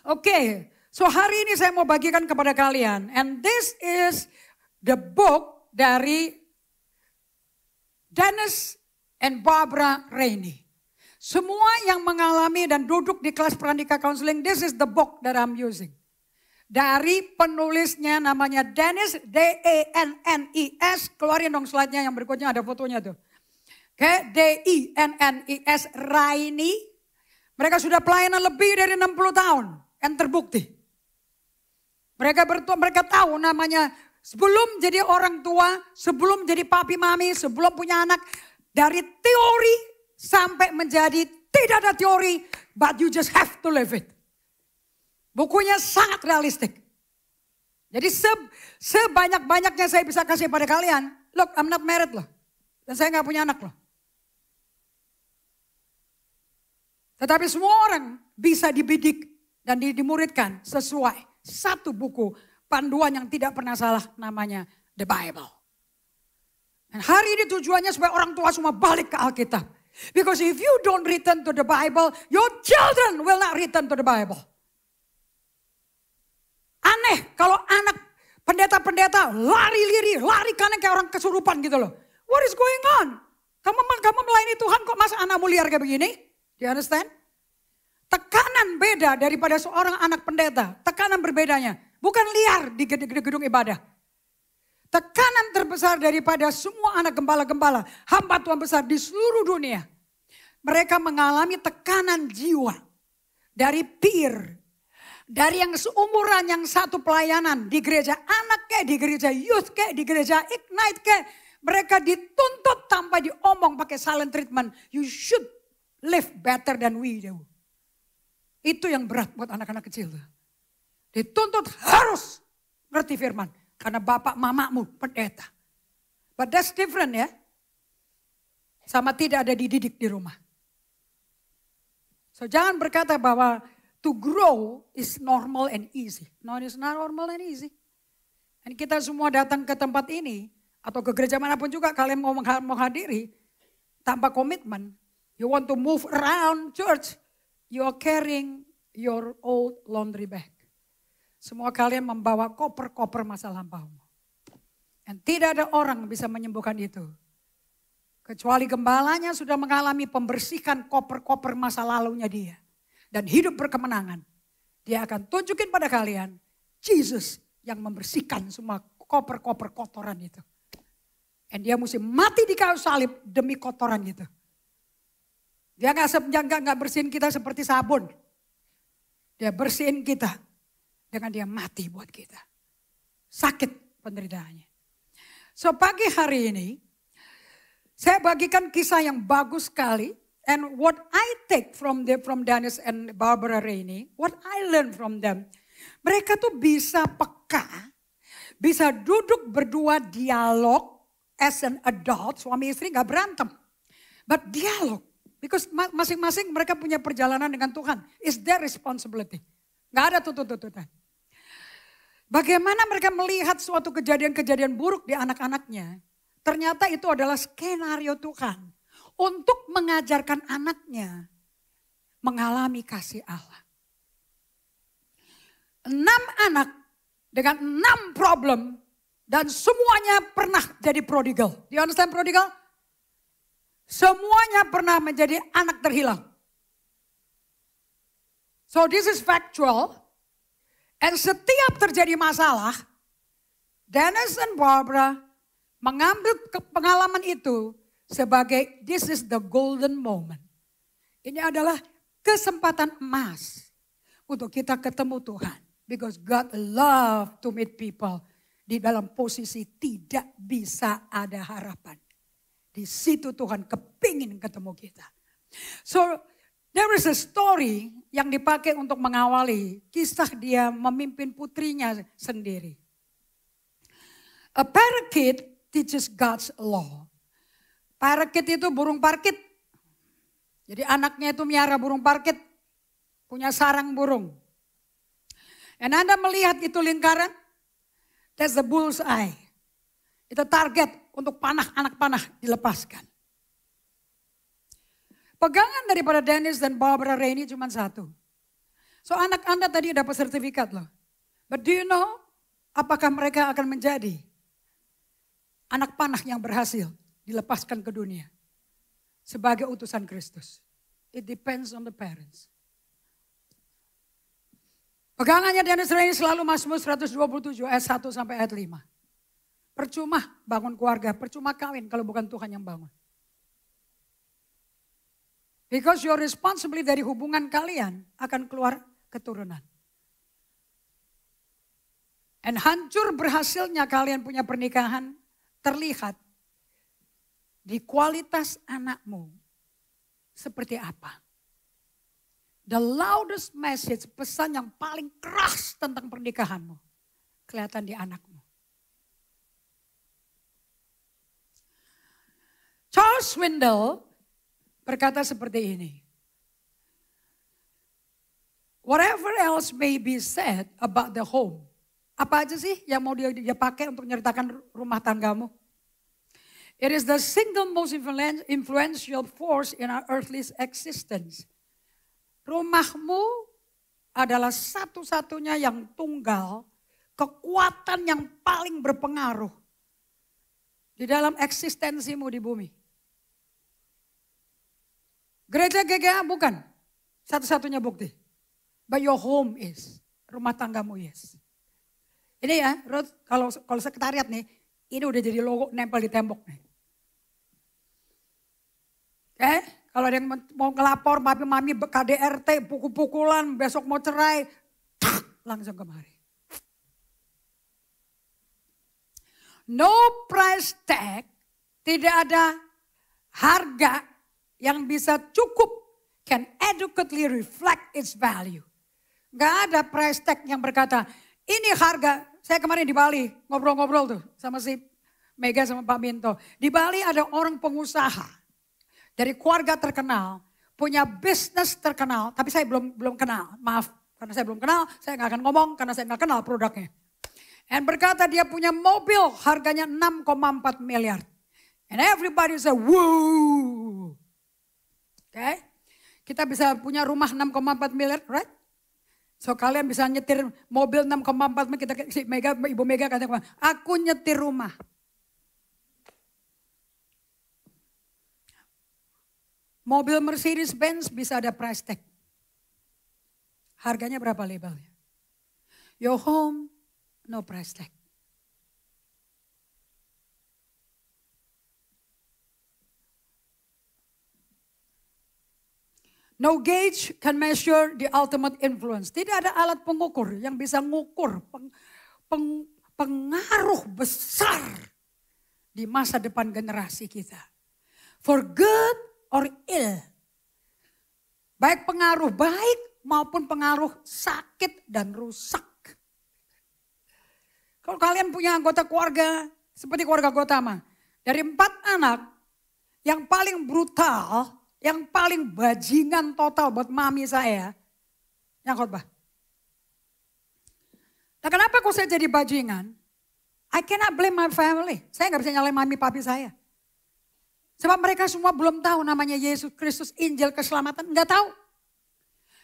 Oke, so hari ini saya mau bagikan kepada kalian. And this is the book dari Dennis and Barbara Rainey. Semua yang mengalami dan duduk di kelas Peranika Counseling, this is the book that I'm using. Dari penulisnya namanya Dennis, D-E-N-N-I-S. Keluarin dong slide-nya yang berikutnya, ada fotonya tuh. Oke, D-I-N-N-I-S, Rainey. Mereka sudah pelayanan lebih dari 60 tahun. Yang terbukti. Mereka tahu namanya sebelum jadi orang tua, sebelum jadi papi mami, sebelum punya anak. Dari teori sampai menjadi tidak ada teori, but you just have to live it. Bukunya sangat realistik. Jadi sebanyak-banyaknya saya bisa kasih pada kalian. Look, I'm not married loh. Dan saya gak punya anak loh. Tetapi semua orang bisa dibidik dan dimuridkan sesuai satu buku panduan yang tidak pernah salah namanya The Bible. Dan hari ini tujuannya supaya orang tua semua balik ke Alkitab. Because if you don't return to the Bible, your children will not return to the Bible. Aneh kalau anak pendeta-pendeta lari kanan kayak orang kesurupan gitu loh. What is going on? Kamu melayani Tuhan kok masa anakmu liar kayak begini? Do you understand? Tekanan beda daripada seorang anak pendeta. Tekanan berbedanya. Bukan liar di gedung ibadah. Tekanan terbesar daripada semua anak gembala-gembala. Hamba Tuhan besar di seluruh dunia. Mereka mengalami tekanan jiwa. Dari peer. Dari yang seumuran yang satu pelayanan. Di gereja anak kayak, di gereja youth kayak, di gereja ignite kayak. Mereka dituntut tanpa diomong pakai silent treatment. You should live better than we do. Itu yang berat buat anak-anak kecil. Dituntut harus ngerti firman. Karena bapak mamamu pendeta. But that's different ya. Sama tidak ada dididik di rumah. So jangan berkata bahwa to grow is normal and easy. No, it's not normal and easy. Dan kita semua datang ke tempat ini. Atau ke gereja manapun juga kalian mau menghadiri. Tanpa komitmen. You want to move around church. You are carrying your old laundry bag. Semua kalian membawa koper-koper masa lampaumu. Dan tidak ada orang bisa menyembuhkan itu. Kecuali gembalanya sudah mengalami pembersihan koper-koper masa lalunya dia. Dan hidup berkemenangan. Dia akan tunjukin pada kalian Jesus yang membersihkan semua koper-koper kotoran itu. Dan dia mesti mati di kayu salib demi kotoran itu. Dia gak bersihin kita seperti sabun. Dia bersihin kita. Dengan dia mati buat kita. Sakit penderitaannya. So pagi hari ini. Saya bagikan kisah yang bagus sekali. And what I take from Dennis and Barbara Rainey. What I learn from them. Mereka tuh bisa peka. Bisa duduk berdua dialog. As an adult. Suami istri gak berantem. But dialog. Because masing-masing mereka punya perjalanan dengan Tuhan. It's their responsibility. Gak ada tuntut-tuntutan. Bagaimana mereka melihat suatu kejadian-kejadian buruk di anak-anaknya. Ternyata itu adalah skenario Tuhan. Untuk mengajarkan anaknya mengalami kasih Allah. 6 anak dengan 6 problem. Dan semuanya pernah jadi prodigal. Do you understand prodigal? Semuanya pernah menjadi anak terhilang. So this is factual. And setiap terjadi masalah, Dennis and Barbara mengambil pengalaman itu sebagai this is the golden moment. Ini adalah kesempatan emas untuk kita ketemu Tuhan. Because God love to meet people di dalam posisi tidak bisa ada harapan. Di situ Tuhan kepingin ketemu kita. So there is a story yang dipakai untuk mengawali kisah dia memimpin putrinya sendiri. A parakeet teaches God's law. Parakeet itu burung parkit. Jadi anaknya itu miara burung parkit. Punya sarang burung. Dan Anda melihat itu lingkaran. That's the bullseye. Itu target untuk anak panah dilepaskan. Pegangan daripada Dennis dan Barbara Rainey cuma satu. So anak Anda tadi dapat sertifikat loh. But do you know, apakah mereka akan menjadi anak panah yang berhasil dilepaskan ke dunia sebagai utusan Kristus? It depends on the parents. Pegangannya Dennis Rainey selalu Mazmur 127 ayat 1 sampai ayat 5. Percuma bangun keluarga, percuma kawin kalau bukan Tuhan yang bangun. Because your responsibility dari hubungan kalian akan keluar keturunan. Dan hancur berhasilnya kalian punya pernikahan terlihat di kualitas anakmu seperti apa. The loudest message, pesan yang paling keras tentang pernikahanmu, kelihatan di anakmu. Charles Swindoll berkata seperti ini. Whatever else may be said about the home. Apa aja sih yang mau dia pakai untuk menyertakan rumah tanggamu? It is the single most influential force in our earthly existence. Rumahmu adalah satu-satunya yang tunggal, kekuatan yang paling berpengaruh di dalam eksistensimu di bumi. Gereja GGA bukan satu-satunya bukti. But your home is. Rumah tanggamu yes. Ini ya, Ruth, kalau sekretariat nih, ini udah jadi logo nempel di tembok nih. Oke? Kalau ada yang mau ngelapor, mami KDRT, pukul-pukulan, besok mau cerai, langsung kemari. No price tag, tidak ada harga yang bisa cukup, can adequately reflect its value. Gak ada price tag yang berkata, ini harga, saya kemarin di Bali ngobrol-ngobrol tuh sama si Mega sama Pak Minto. Di Bali ada orang pengusaha. Dari keluarga terkenal, punya bisnis terkenal, tapi saya belum kenal. Maaf, karena saya belum kenal, saya nggak akan ngomong karena saya nggak kenal produknya. Dan berkata dia punya mobil harganya 6,4 miliar. And everybody say, woo. Oke, kita bisa punya rumah 6,4 miliar, right? So kalian bisa nyetir mobil 6,4 miliar, kita si Mega, Ibu Mega katanya, aku nyetir rumah. Mobil Mercedes-Benz bisa ada price tag. Harganya berapa labelnya? Your home, no price tag. No gauge can measure the ultimate influence. Tidak ada alat pengukur yang bisa mengukur pengaruh besar di masa depan generasi kita. For good or ill. Baik pengaruh baik maupun pengaruh sakit dan rusak. Kalau kalian punya anggota keluarga seperti keluarga Gotama. Dari 4 anak yang paling brutal, yang paling bajingan total buat mami saya. Yang khotbah. Nah kenapa kok saya jadi bajingan? I cannot blame my family. Saya gak bisa nyalain mami papi saya. Sebab mereka semua belum tahu namanya Yesus Kristus, Injil keselamatan, enggak tahu.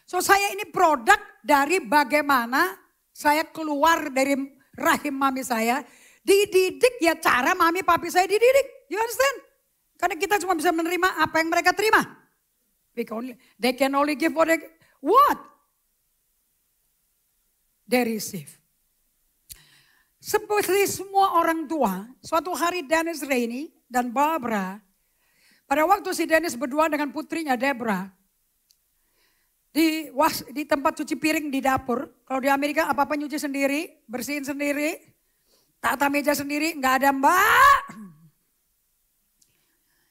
So saya ini produk dari bagaimana saya keluar dari rahim mami saya, dididik ya cara mami papi saya dididik. You understand? Karena kita cuma bisa menerima apa yang mereka terima. They can only give what they receive. Seperti semua orang tua, suatu hari Dennis Rainey dan Barbara, pada waktu si Dennis berdua dengan putrinya Deborah, di tempat cuci piring di dapur. Kalau di Amerika apa-apa nyuci sendiri, bersihin sendiri, tata meja sendiri, nggak ada mbak.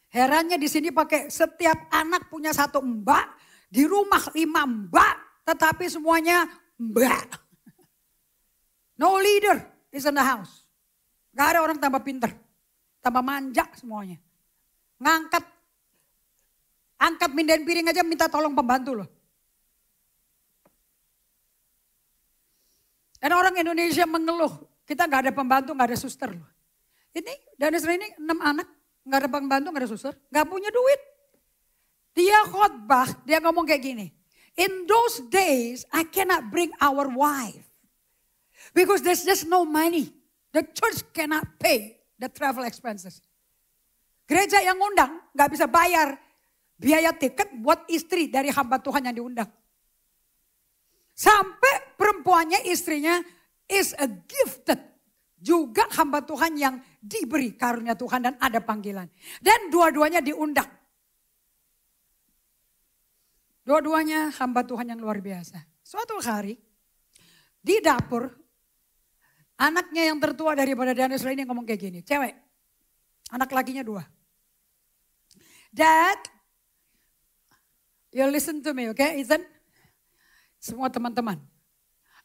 Herannya di sini pakai setiap anak punya 1 mbak, di rumah 5 mbak, tetapi semuanya mbak. No leader is in the house. Gak ada orang tambah pinter, tambah manja semuanya. Angkat mindahin piring aja minta tolong pembantu loh. Dan orang Indonesia mengeluh, kita gak ada pembantu, gak ada suster loh. Ini Dennis Rainey 6 anak, gak ada pembantu, gak ada suster, gak punya duit. Dia khotbah, dia ngomong kayak gini. in those days, I cannot bring our wife. Because there's just no money. The church cannot pay the travel expenses. Gereja yang undang gak bisa bayar biaya tiket buat istri dari hamba Tuhan yang diundang. Sampai perempuannya, istrinya is a gifted. Juga hamba Tuhan yang diberi karunia Tuhan dan ada panggilan. Dan dua-duanya diundang. Dua-duanya hamba Tuhan yang luar biasa. Suatu hari di dapur, anaknya yang tertua daripada Daniel ini ngomong kayak gini. Cewek, anak lakinya 2. Dad, you listen to me, okay, Ethan? Semua teman-teman.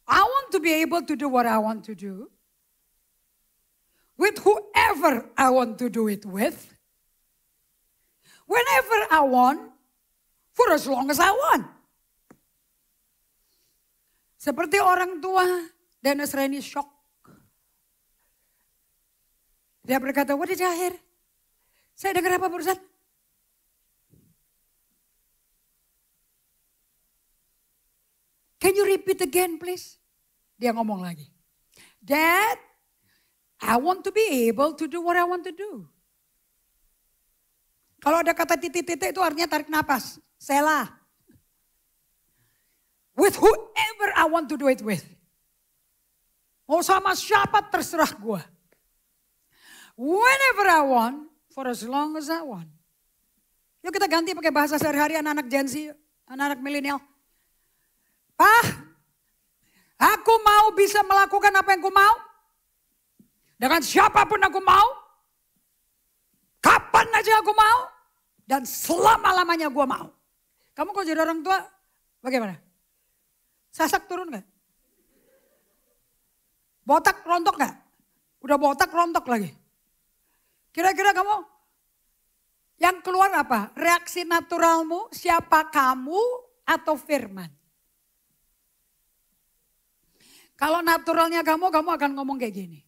I want to be able to do what I want to do. With whoever I want to do it with. Whenever I want. For as long as I want. Seperti orang tua, Dennis Reni shock. Dia berkata, what did I hear? Saya dengar apa barusan? Can you repeat again please? Dia ngomong lagi. Dad, I want to be able to do what I want to do. Kalau ada kata titik-titik itu artinya tarik napas. Selah. With whoever I want to do it with. Mau sama siapa terserah gue. Whenever I want, for as long as I want. Yuk kita ganti pakai bahasa sehari-hari anak-anak Gen Z, anak-anak milenial. Pak, aku mau bisa melakukan apa yang aku mau. Dengan siapapun aku mau. Kapan aja aku mau. Dan selama-lamanya gue mau. Kamu kalau jadi orang tua, bagaimana? Sasak turun gak? Botak rontok gak? Udah botak rontok lagi. Kira-kira kamu, yang keluar apa? Reaksi naturalmu, siapa kamu atau firman? Kalau naturalnya kamu akan ngomong kayak gini.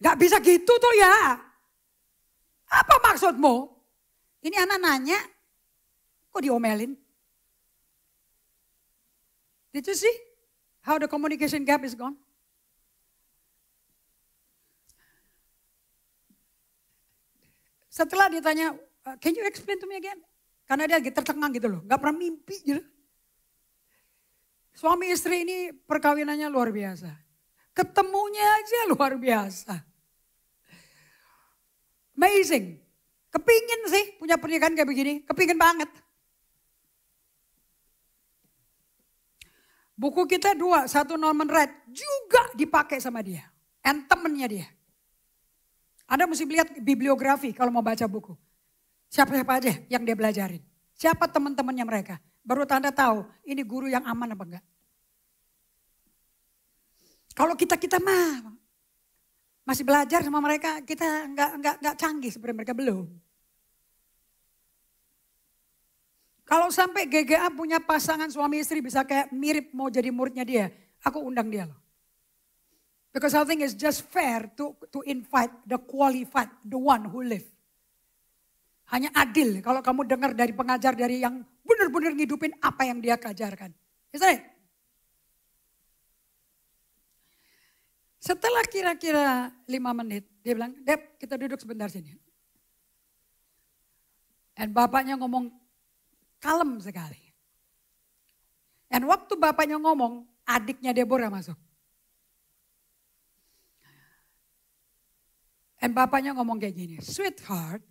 Gak bisa gitu tuh ya. Apa maksudmu? Ini anak nanya, kok diomelin? Did you see how the communication gap is gone? Setelah ditanya, can you explain to me again? Karena dia lagi tercengang gitu loh, gak pernah mimpi gitu. Suami istri ini perkawinannya luar biasa. Ketemunya aja luar biasa. Amazing. Kepingin sih punya pernikahan kayak begini, kepingin banget. Buku kita 2, satu Norman Wright juga dipakai sama dia. And temennya dia. Anda mesti lihat bibliografi kalau mau baca buku. Siapa-siapa aja yang dia belajarin. Siapa teman-temannya mereka. Baru Anda tahu ini guru yang aman apa enggak. Kalau kita mah masih belajar sama mereka, kita enggak canggih seperti mereka belum. Kalau sampai GGA punya pasangan suami istri bisa kayak mirip mau jadi muridnya dia, aku undang dia loh. Because I think it's just fair to invite the qualified, the one who live. Hanya adil kalau kamu dengar dari pengajar dari yang benar-benar ngidupin apa yang dia ajarkan. Isn't it? Setelah kira-kira 5 menit, dia bilang, Dep kita duduk sebentar sini. Dan bapaknya ngomong kalem sekali. Dan waktu bapaknya ngomong, adiknya Deborah masuk. Dan bapaknya ngomong kayak gini, sweetheart,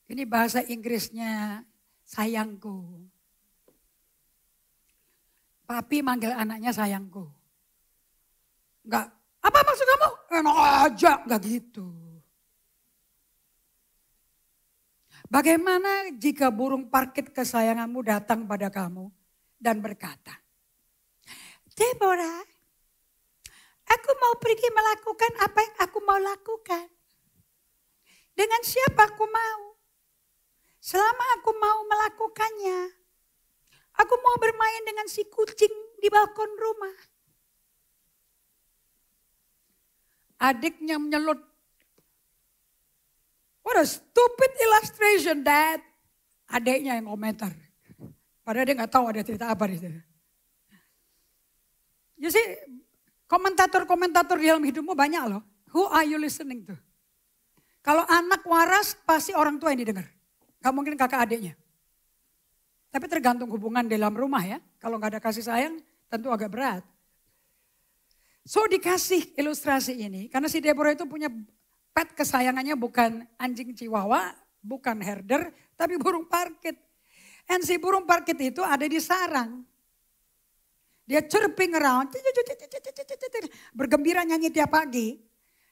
ini bahasa Inggrisnya sayangku. Papi manggil anaknya sayangku. Enggak, apa maksud kamu? Enak aja, enggak gitu. Bagaimana jika burung parkit kesayanganmu datang pada kamu dan berkata, Deborah, aku mau pergi melakukan apa yang aku mau lakukan. Dengan siapa aku mau. Selama aku mau melakukannya. Aku mau bermain dengan si kucing di balkon rumah. Adiknya menyelut. What a stupid illustration, Dad. Adiknya yang komentar. Padahal dia nggak tahu ada cerita apa di situ. You see, komentator-komentator di dalam hidupmu banyak loh. Who are you listening to? Kalau anak waras, pasti orang tua yang didengar. Gak mungkin kakak adiknya. Tapi tergantung hubungan dalam rumah ya. Kalau gak ada kasih sayang, tentu agak berat. So dikasih ilustrasi ini, karena si Deborah itu punya pet kesayangannya bukan anjing chihuahua, bukan herder, tapi burung parkit. And si burung parkit itu ada di sarang. Dia chirping around, bergembira nyanyi tiap pagi.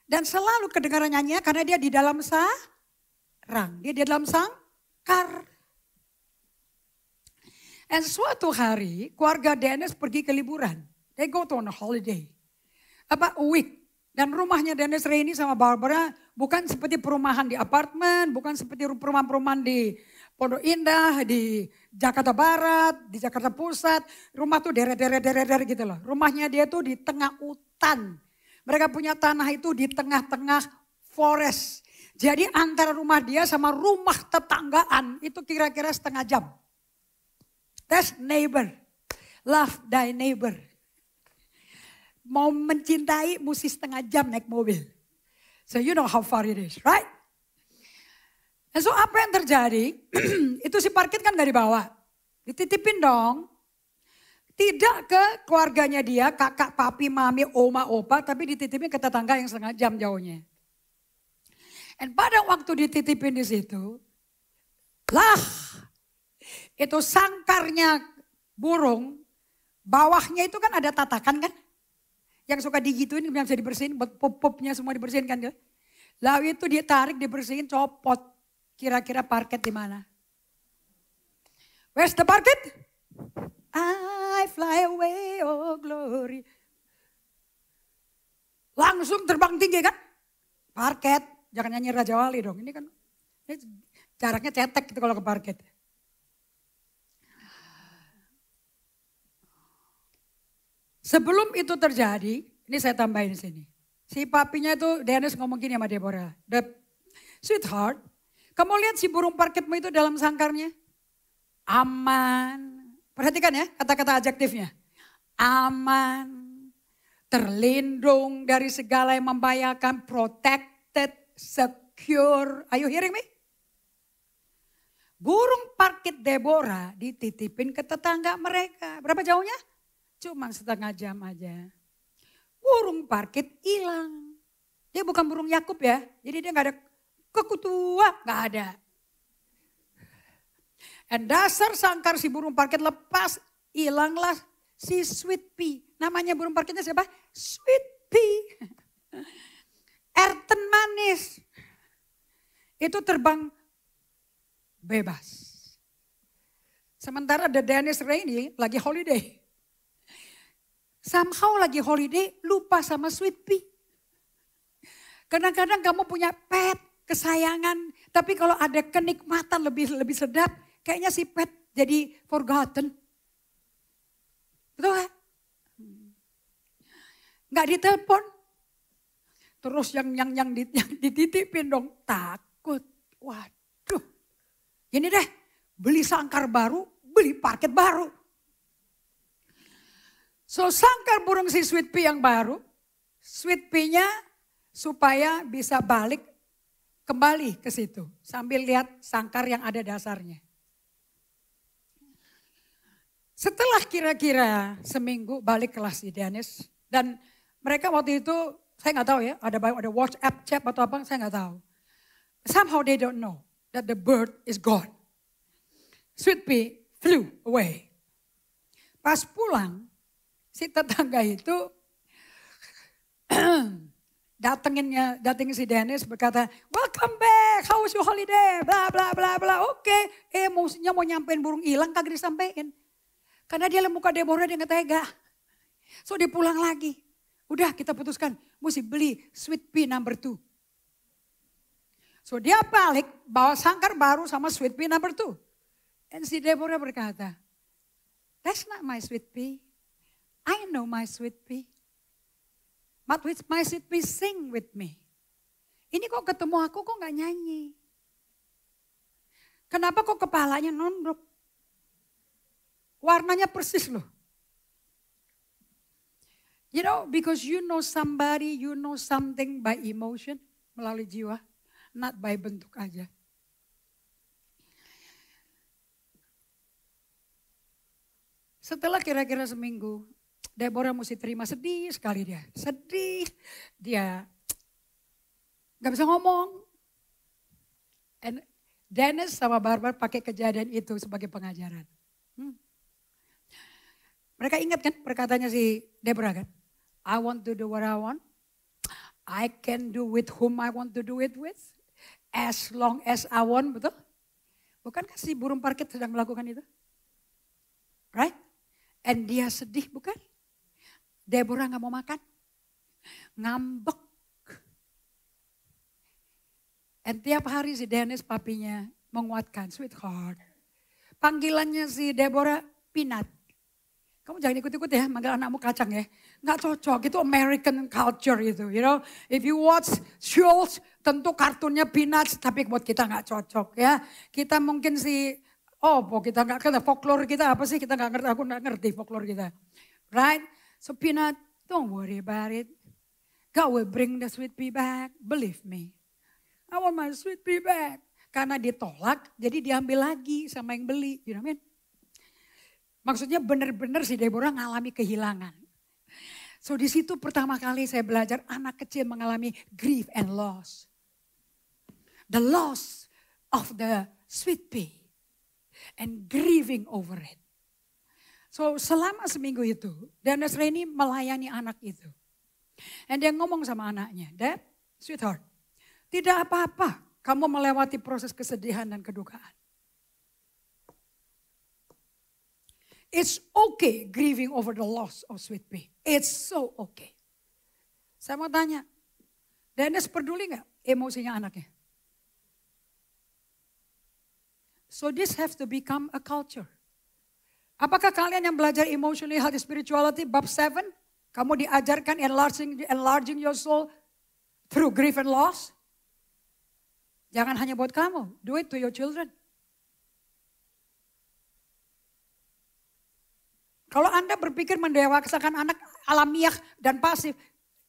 Dan selalu kedengaran nyanyinya karena dia di dalam sarang. Dia di dalam sangkar. Dan suatu hari keluarga Dennis pergi ke liburan. They go to on a holiday. A week. Dan rumahnya Dennis Rainey sama Barbara bukan seperti perumahan di apartemen, bukan seperti perumahan-perumahan di Pondok Indah, di Jakarta Barat, di Jakarta Pusat. Rumah tuh deret-deret gitu loh. Rumahnya dia tuh di tengah hutan. Mereka punya tanah itu di tengah-tengah forest. Jadi antara rumah dia sama rumah tetanggaan itu kira-kira setengah jam. That's neighbor. Love thy neighbor. Mau mencintai mesti setengah jam naik mobil. So you know how far it is, right? Dan so apa yang terjadi? Itu si parkit kan gak dibawa. Dititipin dong. Tidak ke keluarganya dia, kakak, papi, mami, oma, opa. Tapi dititipin ke tetangga yang setengah jam jauhnya. Dan pada waktu dititipin di situ. Lah, itu sangkarnya burung. Bawahnya itu kan ada tatakan kan. Yang suka digituin yang bisa dibersihin. Pup-pupnya semua dibersihin kan. Lalu itu dia tarik, dibersihin, copot. Kira-kira parket di mana? Where's the parket? I fly away, oh glory. Langsung terbang tinggi kan? Parket, jangan nyanyi Raja Wali dong. Ini kan ini jaraknya cetek gitu kalau ke parket. Sebelum itu terjadi, ini saya tambahin di sini. Si papinya itu Dennis ngomong gini sama Deborah. Sweetheart, kamu lihat si burung parkitmu itu dalam sangkarnya? Aman. Perhatikan ya kata-kata adjektifnya. Aman. Terlindung dari segala yang membahayakan. Protected, secure. Are you hearing me? Burung parkit Deborah dititipin ke tetangga mereka. Berapa jauhnya? Cuma setengah jam aja. Burung parkit hilang. Dia bukan burung Yakub ya. Jadi dia gak ada kekutua, gak ada. Dan dasar sangkar si burung parkit lepas, hilanglah si Sweet Pea. Namanya burung parkitnya siapa? Sweet Pea. Erten manis. Itu terbang bebas. Sementara the Dennis Rainey lagi holiday. Somehow lagi holiday, lupa sama Sweet Pea. Kadang-kadang kamu punya pet, kesayangan. Tapi kalau ada kenikmatan lebih sedap, kayaknya si pet jadi forgotten. Betul kan? Nggak ditelepon. Terus yang dititipin dong, takut. Waduh. Ini deh, beli sangkar baru, beli parket baru. So sangkar burung si Sweet Pea yang baru, Sweet Pea-nya supaya bisa balik kembali ke situ. Sambil lihat sangkar yang ada dasarnya. Setelah kira-kira seminggu balik kelas di Dennis. Dan mereka waktu itu saya nggak tahu ya. Ada WhatsApp chat atau apa saya nggak tahu. Somehow they don't know that the bird is gone. Sweet Pea flew away. Pas pulang si tetangga itu datengin si Dennis berkata, welcome back, how was your holiday, bla bla bla bla. Oke, emosinya mau nyampein burung hilang kagak disampein. Karena dia muka Deborah dia gak tega. So dia pulang lagi. Udah kita putuskan, mesti beli Sweet Pea number 2. So dia balik bawa sangkar baru sama Sweet Pea number 2. Dan si Deborah berkata, that's not my Sweet Pea. I know my Sweet Pea. But with my Sweet Pea sing with me. Ini kok ketemu aku kok gak nyanyi. Kenapa kok kepalanya nunduk? Warnanya persis loh. You know, because you know somebody, you know something by emotion, melalui jiwa, not by bentuk aja. Setelah kira-kira seminggu, Deborah mesti terima, sedih sekali dia. Sedih, dia gak bisa ngomong. And Dennis sama Barbara pakai kejadian itu sebagai pengajaran. Mereka ingat kan perkataannya si Deborah kan? I want to do what I want. I can do with whom I want to do it with. As long as I want, betul? Bukankah si burung parkit sedang melakukan itu? Right? And dia sedih, bukan? Deborah gak mau makan. Ngambek. And tiap hari si Dennis papinya menguatkan, sweetheart. Panggilannya si Deborah, Peanut. Kamu jangan ikut-ikut ya, manggil anakmu kacang ya. Nggak cocok, itu American culture itu. You know, if you watch shows, tentu kartunnya Peanuts, tapi buat kita nggak cocok ya. Kita mungkin kita nggak ngerti, folklore kita apa sih, kita nggak ngerti, aku nggak ngerti folklore kita. Right? So Peanut, don't worry about it. God will bring the sweet pea back, believe me. I want my sweet pea back. Karena ditolak, jadi diambil lagi sama yang beli. You know what I mean? Maksudnya benar-benar si Deborah ngalami kehilangan. So di situ pertama kali saya belajar anak kecil mengalami grief and loss. The loss of the sweet pea and grieving over it. So selama seminggu itu, Dennis Rainey melayani anak itu. And dia ngomong sama anaknya, Dad, sweetheart, tidak apa-apa kamu melewati proses kesedihan dan kedukaan. It's okay grieving over the loss of sweet pea. It's so okay. Saya mau tanya, Dennis peduli gak emosinya anaknya? So this has to become a culture. Apakah kalian yang belajar emotionally healthy spirituality bab 7, kamu diajarkan enlarging your soul through grief and loss? Jangan hanya buat kamu, do it to your children. Kalau Anda berpikir mendewasakan anak alamiah dan pasif,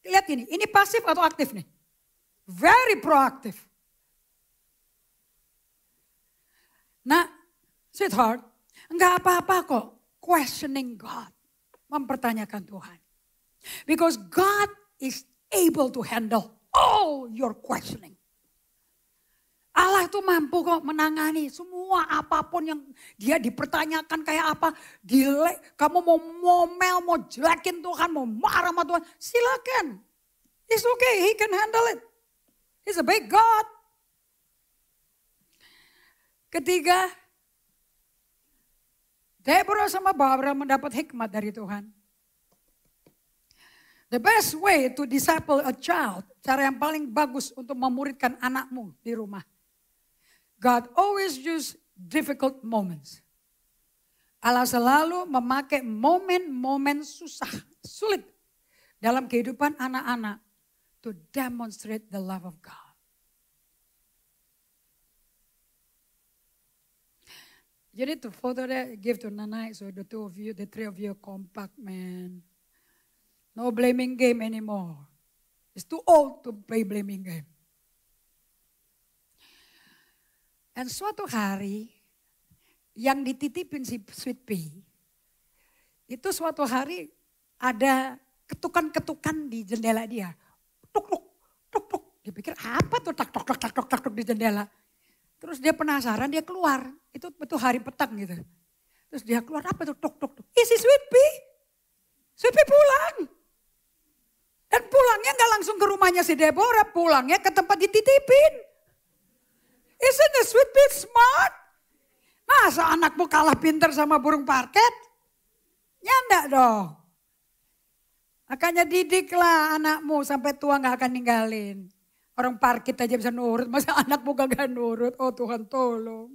lihat ini pasif atau aktif nih? Very proaktif. Nah, sweetheart, enggak apa-apa kok questioning God, mempertanyakan Tuhan. Because God is able to handle all your questioning. Allah itu mampu kok menangani semua apapun yang dia dipertanyakan kayak apa. Kamu mau ngomel, mau jelekin Tuhan, mau marah sama Tuhan. Silakan. It's okay, He can handle it. He's a big God. Ketiga, Deborah sama Barbara mendapat hikmat dari Tuhan. The best way to disciple a child, cara yang paling bagus untuk memuridkan anakmu di rumah. God always use difficult moments. Allah selalu memakai momen-momen susah, sulit dalam kehidupan anak-anak to demonstrate the love of God. You need to photo that, give to Nana, so the three of you compact, man. No blaming game anymore. It's too old to play blaming game. Dan suatu hari yang dititipin si sweet pea, itu suatu hari ada ketukan-ketukan di jendela dia. Tuk-tuk, tuk-tuk. Dia pikir apa tuh tak-tok-tok di jendela. Terus dia penasaran, dia keluar. Itu betul hari petang gitu. Terus dia keluar, apa tuh tok-tok. Isi sweet pea. Sweet pea pulang. Dan pulangnya gak langsung ke rumahnya si Deborah, pulangnya ke tempat dititipin. Isn't the sweet pea smart? Masa anakmu kalah pinter sama burung parket? Nyanda dong. Makanya didiklah anakmu sampai tua gak akan ninggalin. Orang parkit aja bisa nurut, masa anakmu gak nurut? Oh Tuhan tolong.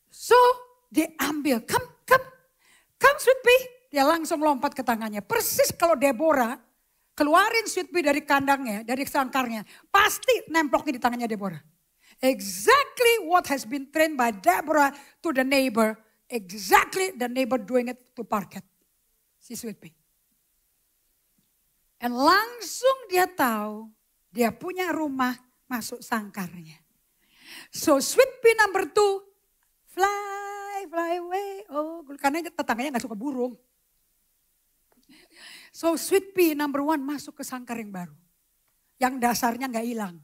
So diambil, come sweet pea. Dia langsung lompat ke tangannya. Persis kalau Deborah keluarin sweet pea dari kandangnya, dari sangkarnya. Pasti nemploknya di tangannya Deborah. Exactly what has been trained by Deborah to the neighbor. exactly the neighbor doing it to Parket. Si Sweet Pea. And langsung dia tahu dia punya rumah masuk sangkarnya. So Sweet Pea number 2, fly away. Oh, karena tetangganya gak suka burung. So Sweet Pea number 1 masuk ke sangkar yang baru. Yang dasarnya gak hilang.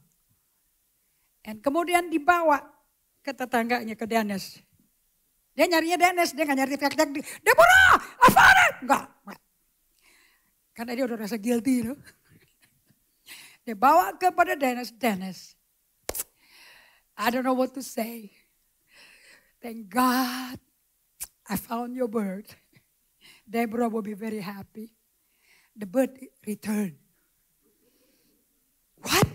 And kemudian dibawa ke tetangganya, ke Dennis. Dia nyarinya Dennis, dia gak nyari teriak-teriak. Deborah, Afana! Enggak. Karena dia udah rasa guilty. No? Dia bawa kepada Dennis. Dennis, I don't know what to say. Thank God I found your bird. Deborah will be very happy. The bird returned. What?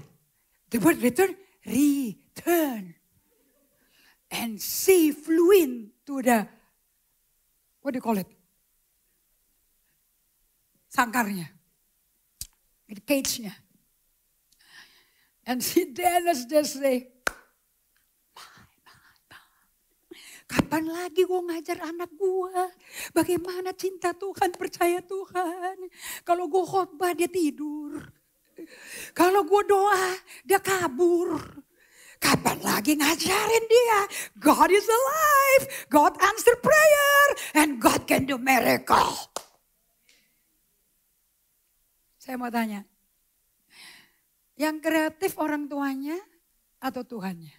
The bird returned? Return. And she flew into the, what do you call it? Sangkarnya. The cage-nya. And si Dennis just say, kapan lagi gue ngajar anak gue? Bagaimana cinta Tuhan, percaya Tuhan. Kalau gue khotbah dia tidur. Kalau gue doa dia kabur. Kapan lagi ngajarin dia? God is alive. God answer prayer. And God can do miracle. Saya mau tanya. Yang kreatif orang tuanya atau Tuhannya?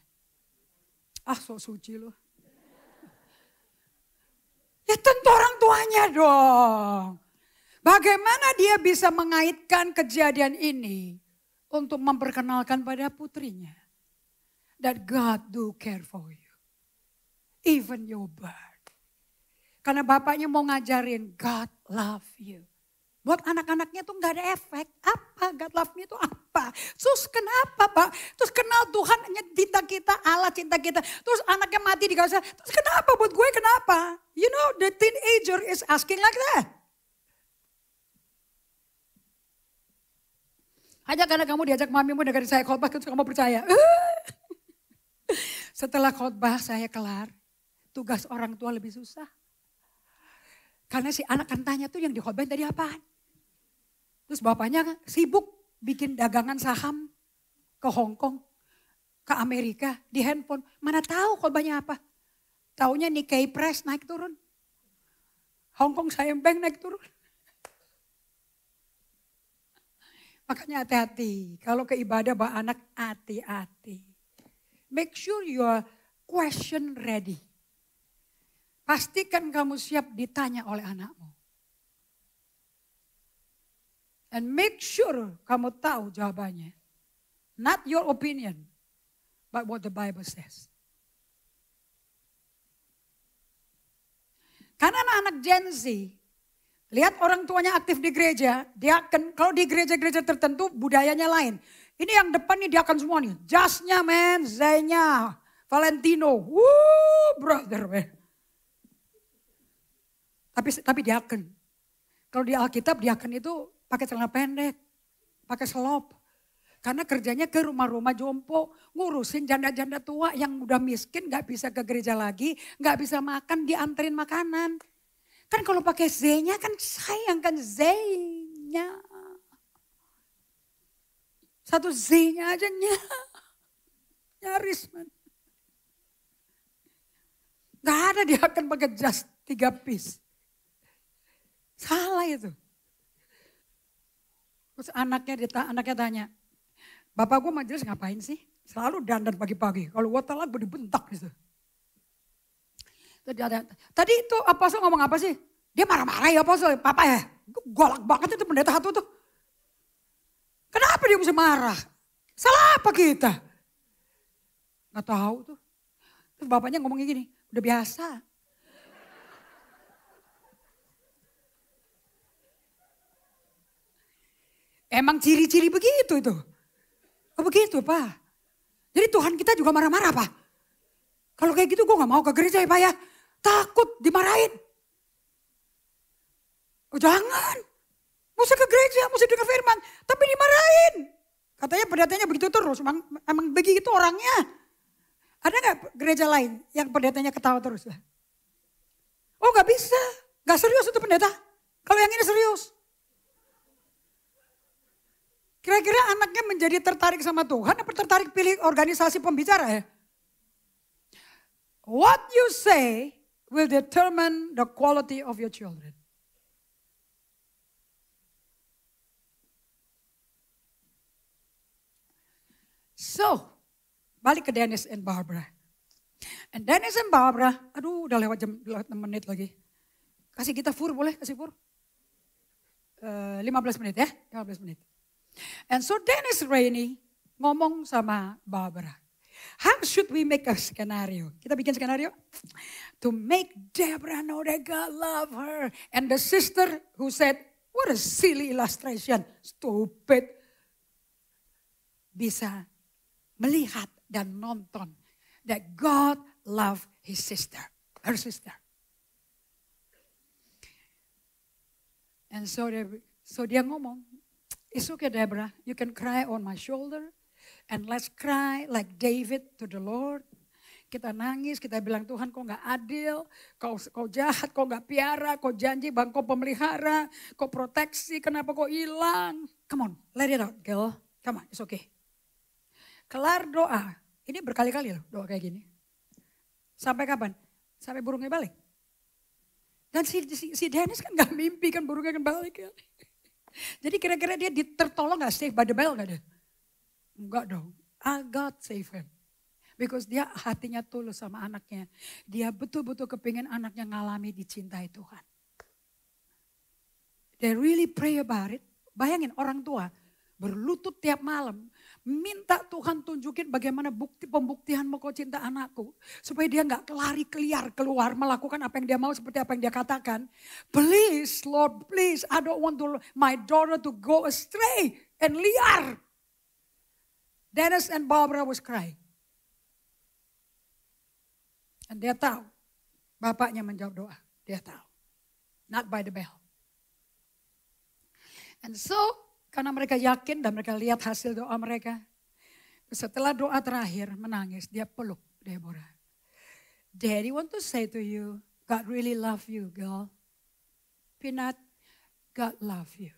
Ah, so suci loh. Ya tentu orang tuanya dong. Bagaimana dia bisa mengaitkan kejadian ini untuk memperkenalkan pada putrinya. That God do care for you. Even your bird. Karena bapaknya mau ngajarin God love you. Buat anak-anaknya tuh gak ada efek. Apa God love me itu apa? Terus kenapa Pak? Terus kenal Tuhan cinta kita, Allah cinta kita. Terus anaknya mati di Gaza. Terus kenapa buat gue kenapa? You know the teenager is asking like that. Hanya karena kamu diajak mamimu dengerin saya khotbah, terus kamu percaya. Setelah khotbah saya kelar, tugas orang tua lebih susah. Karena si anak kan tanya tuh yang dikhotbahin tadi apaan. Terus bapaknya sibuk bikin dagangan saham ke Hong Kong, ke Amerika, di handphone. Mana tahu khotbahnya apa. Taunya Nikkei Press naik turun. Hong Kong Siam Bank naik turun. Makanya hati-hati. Kalau ke ibadah bawa anak, hati-hati. Make sure you are question ready. Pastikan kamu siap ditanya oleh anakmu. And make sure kamu tahu jawabannya. Not your opinion, but what the Bible says. Karena anak-anak Gen Z, lihat orang tuanya aktif di gereja, dia akan, kalau di gereja-gereja tertentu budayanya lain. Ini yang depan nih dia akan semua nih, jasnya men, Zainya, Valentino, brother man. Tapi diaken. Kalau di Alkitab diaken itu pakai celana pendek, pakai selop. Karena kerjanya ke rumah-rumah jompo, ngurusin janda-janda tua yang udah miskin, gak bisa ke gereja lagi, gak bisa makan, dianterin makanan. Kan kalau pakai Z-nya kan sayang kan Z-nya. Satu Z-nya aja nyaris man. Gak ada dia akan pakai jas 3 piece. Salah itu. Terus anaknya tanya, Bapak gue majelis ngapain sih? Selalu dandan pagi-pagi. Kalau gue telat gue dibentak gitu. Tadi itu apostol ngomong apa sih? Dia marah-marah ya apostol, Papa ya. Golak banget itu pendeta satu tuh. Kenapa dia bisa marah? Salah apa kita? Gak tahu tuh. Terus bapaknya ngomongnya gini, udah biasa. Emang ciri-ciri begitu itu. Oh begitu Pak. Jadi Tuhan kita juga marah-marah Pak. Kalau kayak gitu gue gak mau ke gereja ya Pak ya. Takut dimarahin. Oh jangan. Mesti ke gereja, mesti dengar firman. Tapi dimarahin. Katanya pendetanya begitu terus. Emang begitu orangnya. Ada gak gereja lain yang pendetanya ketawa terus? Oh gak bisa, gak serius itu pendeta. Kalau yang ini serius. Kira-kira anaknya menjadi tertarik sama Tuhan apa tertarik pilih organisasi pembicara ya? What you say will determine the quality of your children. So, balik ke Dennis and Barbara. And Dennis and Barbara, aduh udah lewat 6 menit lagi. Kasih kita fur boleh, kasih fur. 15 menit ya, 15 menit. And so Dennis Rainey ngomong sama Barbara. How should we make a scenario? Kita bikin skenario. To make Deborah know that God love her. And the sister who said, what a silly illustration. Stupid. Bisa melihat dan nonton that God love his sister. Her sister. And so dia ngomong, it's okay Deborah, you can cry on my shoulder. And let's cry like David to the Lord. Kita nangis, kita bilang Tuhan kau gak adil, kau jahat, kau gak piara, kau janji bang kau pemelihara, kau proteksi, kenapa kau hilang. Come on, let it out girl, come on, it's okay. Kelar doa, ini berkali-kali loh doa kayak gini. Sampai kapan? Sampai burungnya balik. Dan si Dennis kan gak mimpi kan burungnya kan balik ya. Jadi kira-kira dia tertolong gak saved by the bell gak deh? Enggak dong, God save him. Because dia hatinya tulus sama anaknya. Dia betul-betul kepingin anaknya ngalami dicintai Tuhan. They really pray about it. Bayangin orang tua berlutut tiap malam. Minta Tuhan tunjukin bagaimana pembuktian mau kau cinta anakku. Supaya dia gak lari keluar melakukan apa yang dia mau seperti apa yang dia katakan. Please Lord, please I don't want my daughter to go astray and liar. Dennis and Barbara was crying. And dia tahu, bapaknya menjawab doa. Dia tahu. Not by the bell. And so, karena mereka yakin dan mereka lihat hasil doa mereka. Setelah doa terakhir menangis, dia peluk Deborah. Daddy want to say to you, God really love you girl. Peanut, God love you.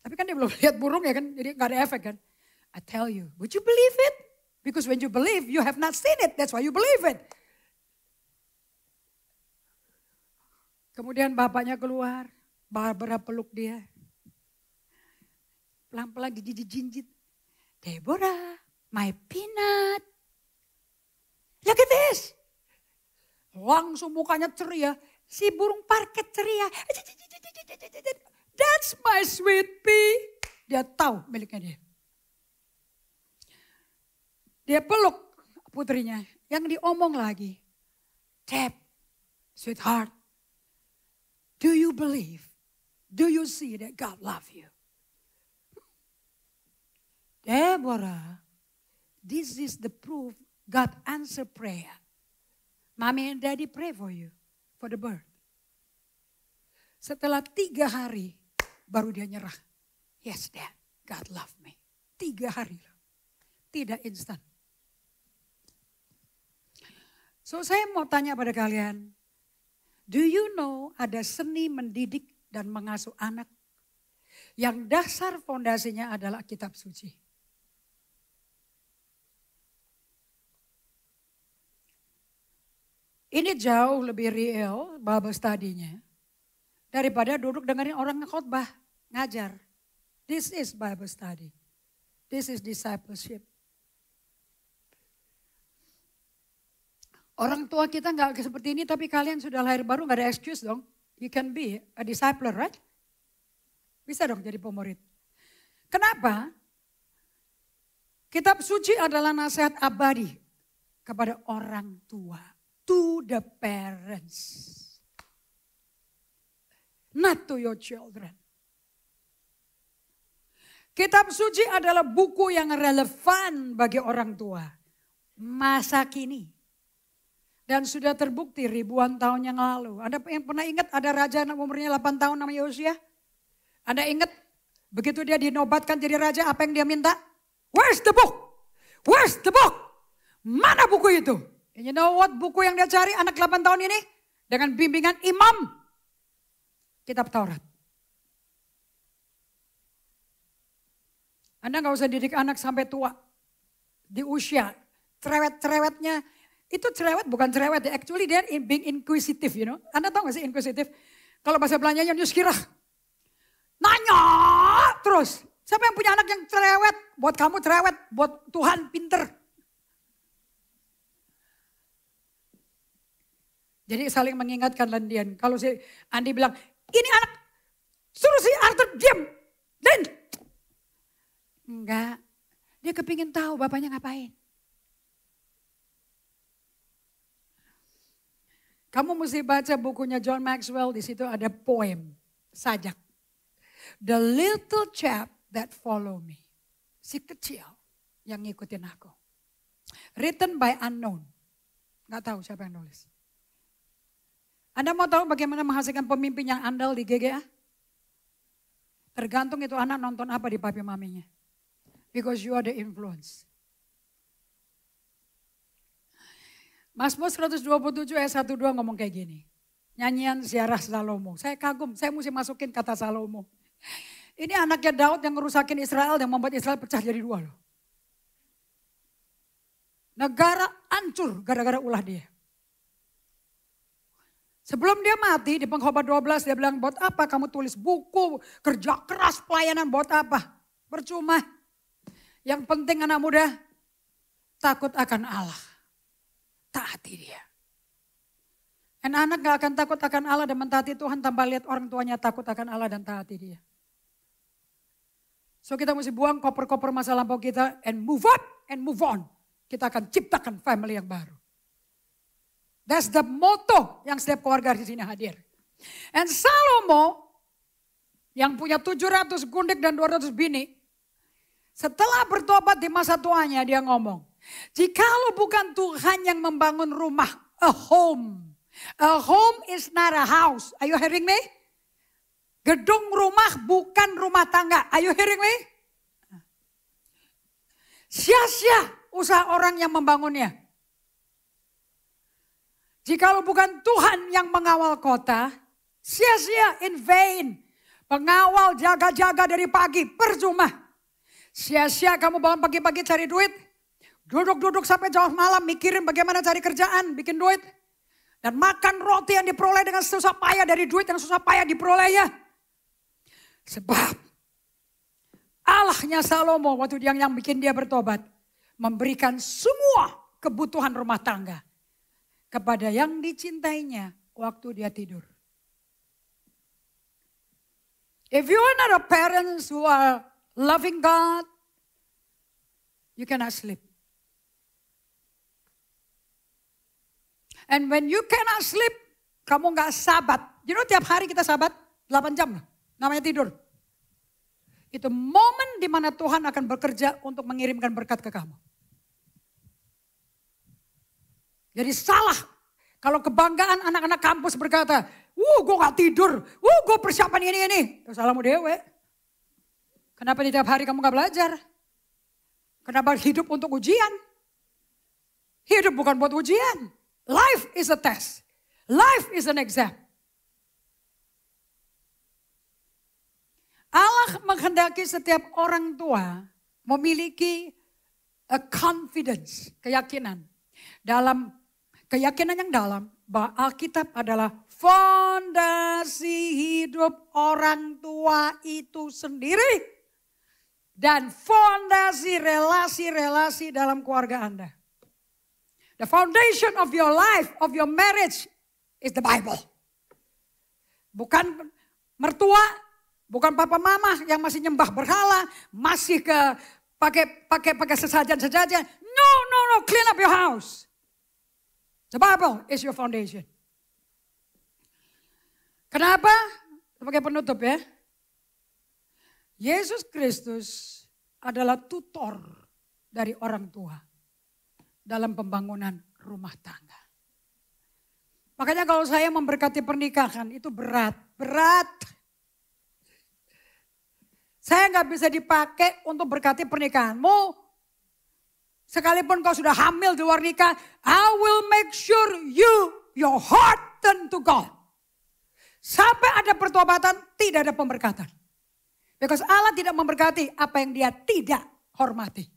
Tapi kan dia belum lihat burung ya kan, jadi gak ada efek kan. I tell you, would you believe it? Because when you believe, you have not seen it. That's why you believe it. Kemudian bapaknya keluar, Barbara peluk dia. Pelan-pelan dijinjit. Deborah, my peanut. Look at this. Langsung mukanya ceria. Si burung parket ceria. That's my sweet pea. Dia tahu miliknya dia. Dia peluk putrinya. Yang diomong lagi. Deb, sweetheart. Do you believe? Do you see that God love you? Deborah, this is the proof God answer prayer. Mommy and Daddy pray for you. For the birth. Setelah 3 hari baru dia nyerah. Yes Dad, God love me. 3 hari. Tidak instan. So saya mau tanya pada kalian. Do you know ada seni mendidik dan mengasuh anak. Yang dasar fondasinya adalah kitab suci. Ini jauh lebih real Bible study-nya. Daripada duduk dengerin orang khotbah, ngajar. This is Bible study. This is discipleship. Orang tua kita nggak seperti ini, tapi kalian sudah lahir baru, nggak ada excuse dong. You can be a discipler, right? Bisa dong jadi pemurid. Kenapa? Kitab suci adalah nasihat abadi kepada orang tua. To the parents. Not to your children. Kitab suci adalah buku yang relevan bagi orang tua. Masa kini. Dan sudah terbukti ribuan tahun yang lalu. Anda yang pernah ingat ada raja umurnya 8 tahun namanya Yosia? Anda ingat begitu dia dinobatkan jadi raja apa yang dia minta? Where's the book? Where's the book? Mana buku itu? And you know what buku yang dia cari anak 8 tahun ini? Dengan bimbingan imam. Kitab Taurat. Anda gak usah didik anak sampai tua. Di usia. Cerewet-cerewetnya. Itu cerewet bukan cerewet ya. Actually they're being inquisitive, you know. Anda tahu gak sih inquisitive? Kalau bahasa Belandanya nyuskirah. Nanya terus. Siapa yang punya anak yang cerewet? Buat kamu cerewet. Buat Tuhan pinter. Jadi saling mengingatkan Landian. Kalau si Andi bilang, ini anak suruh si Arthur diam. Dan enggak. Dia kepingin tahu bapaknya ngapain. Kamu mesti baca bukunya John Maxwell. Di situ ada poem. Sajak. The little chap that follow me. Si kecil yang ngikutin aku. Written by unknown. Gak tahu siapa yang nulis. Anda mau tahu bagaimana menghasilkan pemimpin yang andal di GGA? Tergantung itu anak nonton apa di papi maminya. Because you are the influence. Mazmur 127 ayat 1-2 ngomong kayak gini. Nyanyian ziarah Salomo. Saya kagum, saya mesti masukin kata Salomo. Ini anaknya Daud yang ngerusakin Israel, yang membuat Israel pecah jadi dua loh. Negara hancur gara-gara ulah dia. Sebelum dia mati di Pengkhotbah 12 dia bilang, buat apa kamu tulis buku, kerja keras, pelayanan buat apa? Percuma. Yang penting anak muda takut akan Allah. Taati dia. Dan anak gak akan takut akan Allah dan mentaati Tuhan tanpa lihat orang tuanya takut akan Allah dan taati dia. So kita mesti buang koper-koper masa lampau kita and move up and move on. Kita akan ciptakan family yang baru. That's the motto yang setiap keluarga di sini hadir. And Salomo yang punya 700 gundik dan 200 bini. Setelah bertobat di masa tuanya dia ngomong. Jikalau bukan Tuhan yang membangun rumah, a home. A home is not a house. Are you hearing me? Gedung rumah bukan rumah tangga. Are you hearing me? Sia-sia usaha orang yang membangunnya. Jikalau bukan Tuhan yang mengawal kota, sia-sia, in vain. Pengawal jaga-jaga dari pagi, percuma. Sia-sia kamu bangun pagi-pagi cari duit. Duduk-duduk sampai jauh malam mikirin bagaimana cari kerjaan, bikin duit. Dan makan roti yang diperoleh dengan susah payah dari duit yang susah payah diperolehnya. Sebab Allahnya Salomo waktu yang bikin dia bertobat. Memberikan semua kebutuhan rumah tangga. Kepada yang dicintainya waktu dia tidur. If you are not a parents who are loving God, you cannot sleep. And when you cannot sleep, kamu gak sabat. You know tiap hari kita sabat 8 jam lah. Namanya tidur. Itu momen di mana Tuhan akan bekerja untuk mengirimkan berkat ke kamu. Jadi salah kalau kebanggaan anak-anak kampus berkata, gue gak tidur, gue persiapan ini. Itu salahmu dewe. Kenapa di tiap hari kamu gak belajar? Kenapa hidup untuk ujian? Hidup bukan buat ujian. Life is a test. Life is an exam. Allah menghendaki setiap orang tua memiliki a confidence, keyakinan. Keyakinan yang dalam bahwa Alkitab adalah fondasi hidup orang tua itu sendiri. Dan fondasi relasi-relasi dalam keluarga Anda. The foundation of your life, of your marriage is the Bible. Bukan mertua, bukan papa mama yang masih nyembah berhala, masih pakai sesajen-sesajen. No, clean up your house. The Bible is your foundation. Kenapa? Sebagai penutup ya. Yesus Kristus adalah tutor dari orang tua dalam pembangunan rumah tangga. Makanya kalau saya memberkati pernikahan itu berat. Saya nggak bisa dipakai untuk berkati pernikahanmu. Sekalipun kau sudah hamil di luar nikah, I will make sure your heart turn to God. Sampai ada pertobatan, tidak ada pemberkatan. Because Allah tidak memberkati apa yang dia tidak hormati.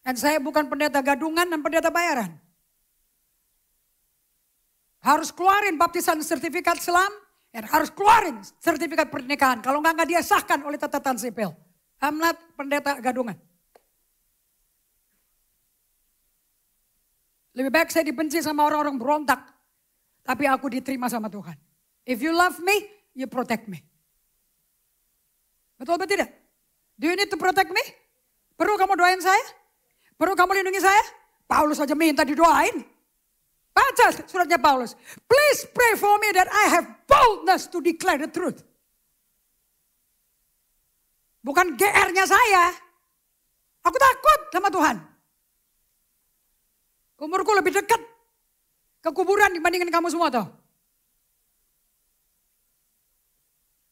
Dan saya bukan pendeta gadungan dan pendeta bayaran. Harus keluarin baptisan sertifikat Islam, dan harus keluarin sertifikat pernikahan. Kalau enggak dia sahkan oleh catatan sipil. I'm not pendeta gadungan. Lebih baik saya dibenci sama orang-orang berontak. Tapi aku diterima sama Tuhan. If you love me, you protect me. Betul betul tidak? Do you need to protect me? Perlu kamu doain saya? Perlu kamu lindungi saya? Paulus saja minta didoain. Baca suratnya Paulus. Please pray for me that I have boldness to declare the truth. Bukan GR-nya saya. Aku takut sama Tuhan. Umurku lebih dekat ke kuburan dibandingkan kamu semua toh.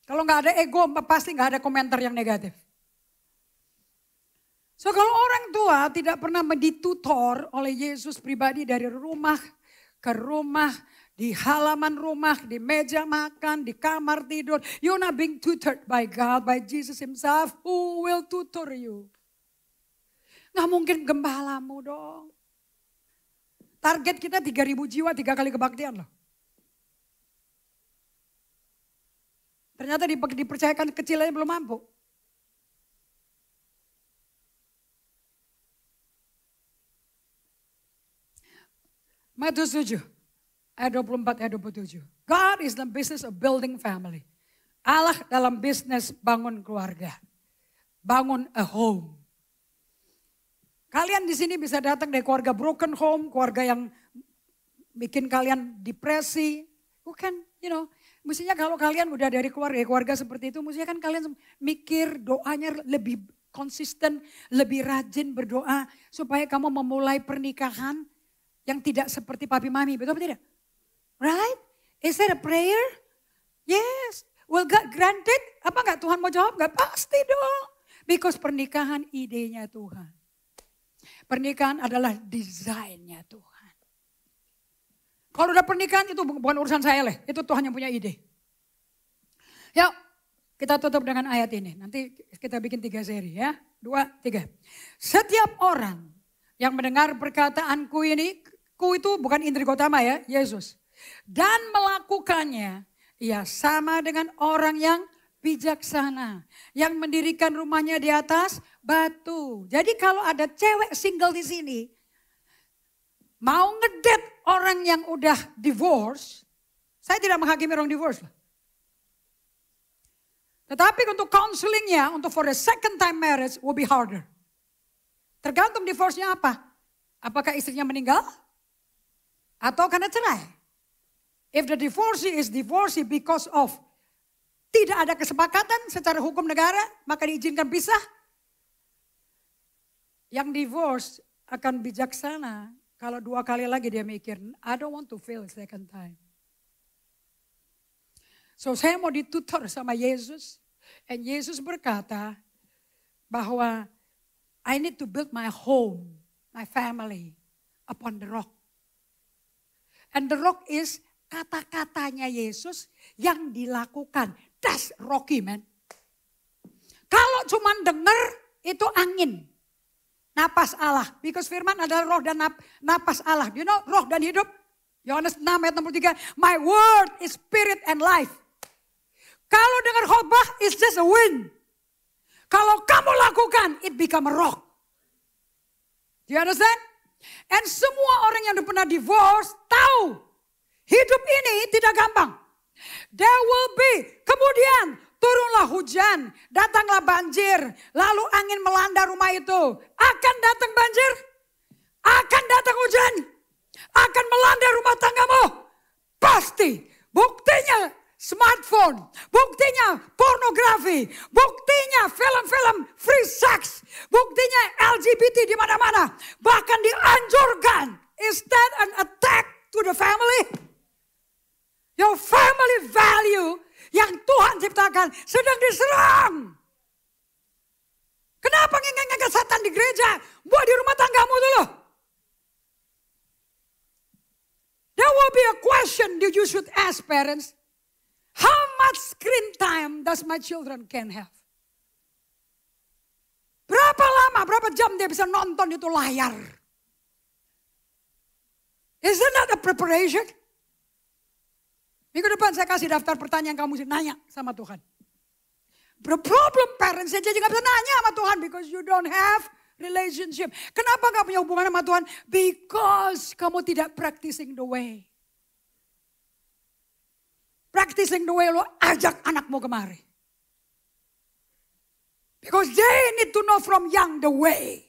Kalau nggak ada ego pasti nggak ada komentar yang negatif. So kalau orang tua tidak pernah ditutor oleh Yesus pribadi dari rumah ke rumah, di halaman rumah, di meja makan, di kamar tidur. You're not being tutored by God, by Jesus himself. Who will tutor you? Nggak mungkin gembalamu dong. Target kita 3.000 jiwa 3 kali kebaktian loh. Ternyata dipercayakan kecil aja belum mampu. Matius 7, ayat 24, ayat 27. God is the business of building family. Allah dalam bisnis bangun keluarga. Bangun a home. Kalian di sini bisa datang dari keluarga broken home, keluarga yang bikin kalian depresi. Bukan, mestinya kalau kalian udah dari keluarga seperti itu, mestinya kan kalian mikir doanya lebih konsisten, lebih rajin berdoa. Supaya kamu memulai pernikahan yang tidak seperti papi mami, betul tidak? Right? Is that a prayer? Yes. Will God grant it? Apa enggak Tuhan mau jawab? Enggak, pasti dong. Because pernikahan idenya Tuhan. Pernikahan adalah desainnya Tuhan. Kalau udah pernikahan itu bukan urusan saya leh. Itu Tuhan yang punya ide. Yuk kita tutup dengan ayat ini. Nanti kita bikin 3 seri ya. 2, 3. Setiap orang yang mendengar perkataanku ini. Ku itu bukan Indri Gotama ya, Yesus. Dan melakukannya, ia sama dengan orang yang bijaksana. Yang mendirikan rumahnya di atas batu. Jadi kalau ada cewek single di sini. Mau ngedate orang yang udah divorce. Saya tidak menghakimi orang divorce. Tetapi untuk counselingnya, untuk for the second time marriage will be harder. Tergantung divorce-nya apa. Apakah istrinya meninggal? Atau karena cerai. If the divorcee is divorcee because of tidak ada kesepakatan secara hukum negara, maka diizinkan pisah. Yang divorce akan bijaksana kalau 2 kali lagi dia mikir, I don't want to fail second time. So saya mau ditutor sama Yesus. And Yesus berkata bahwa I need to build my home, my family upon the rock. And the rock is kata-katanya Yesus yang dilakukan. That's rocky man. Kalau cuma dengar itu angin. Napas Allah. Because firman adalah roh dan napas Allah. You know roh dan hidup. Yohanes 6 ayat 63. My word is spirit and life. Kalau dengar khotbah it's just a wind. Kalau kamu lakukan it become a rock. Do you understand? And semua orang yang udah pernah divorce tahu hidup ini tidak gampang. There will be, kemudian turunlah hujan, datanglah banjir, lalu angin melanda rumah itu. Akan datang banjir, akan datang hujan, akan melanda rumah tanggamu. Pasti, buktinya smartphone, buktinya pornografi, buktinya film-film free sex, buktinya LGBT di mana-mana. Bahkan dianjurkan. Is that an attack to the family? Your family value yang Tuhan ciptakan sedang diserang. Kenapa? Kenapa ngengeng setan di gereja? Buat di rumah tanggamu dulu. There will be a question that you should ask parents. How much screen time does my children can have? Berapa lama, berapa jam dia bisa nonton itu layar? Isn't that a preparation? Minggu depan saya kasih daftar pertanyaan kamu mesti nanya sama Tuhan. The problem parents saja nggak bisa nanya sama Tuhan because you don't have relationship. Kenapa nggak punya hubungan sama Tuhan? Because kamu tidak practicing the way. Practicing the way lo ajak anakmu kemari. Because they need to know from young the way.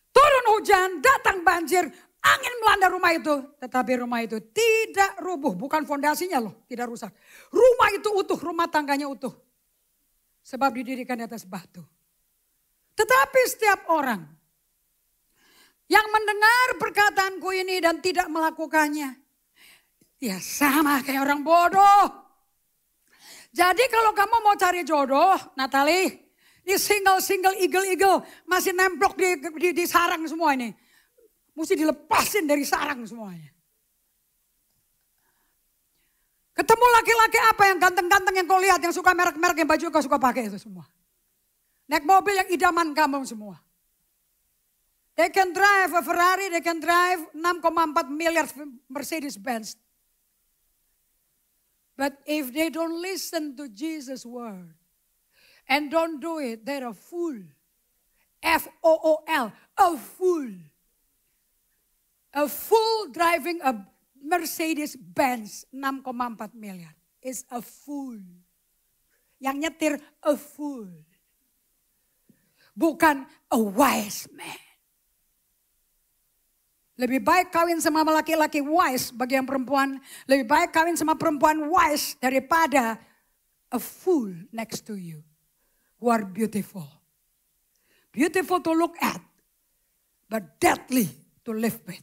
Turun hujan, datang banjir, angin melanda rumah itu. Tetapi rumah itu tidak rubuh. Bukan fondasinya loh, tidak rusak. Rumah itu utuh, rumah tangganya utuh. Sebab didirikan di atas batu. Tetapi setiap orang yang mendengar perkataanku ini dan tidak melakukannya. Ya sama kayak orang bodoh. Jadi kalau kamu mau cari jodoh, Natalie, ini single eagle masih nemplok di sarang semua ini. Mesti dilepasin dari sarang semuanya. Ketemu laki-laki apa yang ganteng-ganteng yang kau lihat, yang suka merek-merek yang baju kau suka pakai itu semua. Naik mobil yang idaman kamu semua. They can drive a Ferrari, they can drive 6,4 miliar Mercedes-Benz. But if they don't listen to Jesus' word and don't do it, they're a fool. F-O-O-L, a fool. A fool driving a Mercedes-Benz 6,4 miliar is a fool. Yang nyetir a fool. Bukan a wise man. Lebih baik kawin sama laki-laki wise bagi yang perempuan. Lebih baik kawin sama perempuan wise daripada a fool next to you. Who are beautiful. Beautiful to look at. But deadly to live with.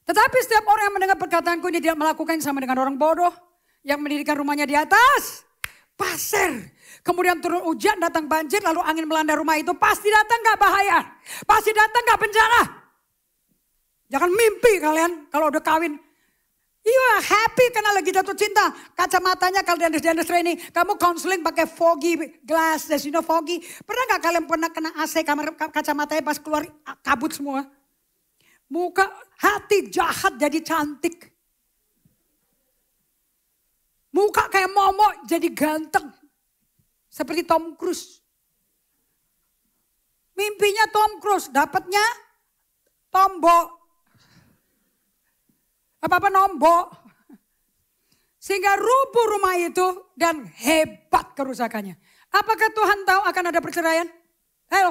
Tetapi setiap orang yang mendengar perkataanku ini tidak melakukan sama dengan orang bodoh. Yang mendirikan rumahnya di atas pasir. Kemudian turun hujan, datang banjir, lalu angin melanda rumah itu. Pasti datang gak bahaya. Pasti datang gak bencana. Jangan mimpi kalian kalau udah kawin. You are happy karena lagi jatuh cinta. Kacamatanya kalau di industri ini. Kamu counseling pakai foggy glass. You know foggy. Pernah gak kalian pernah kena AC kamar kacamatanya pas keluar kabut semua? Muka hati jahat jadi cantik. Muka kayak momok jadi ganteng. Seperti Tom Cruise. Mimpinya Tom Cruise, dapatnya tombok. Apa-apa nombok. Sehingga rubuh rumah itu dan hebat kerusakannya. Apakah Tuhan tahu akan ada perceraian? Ayo,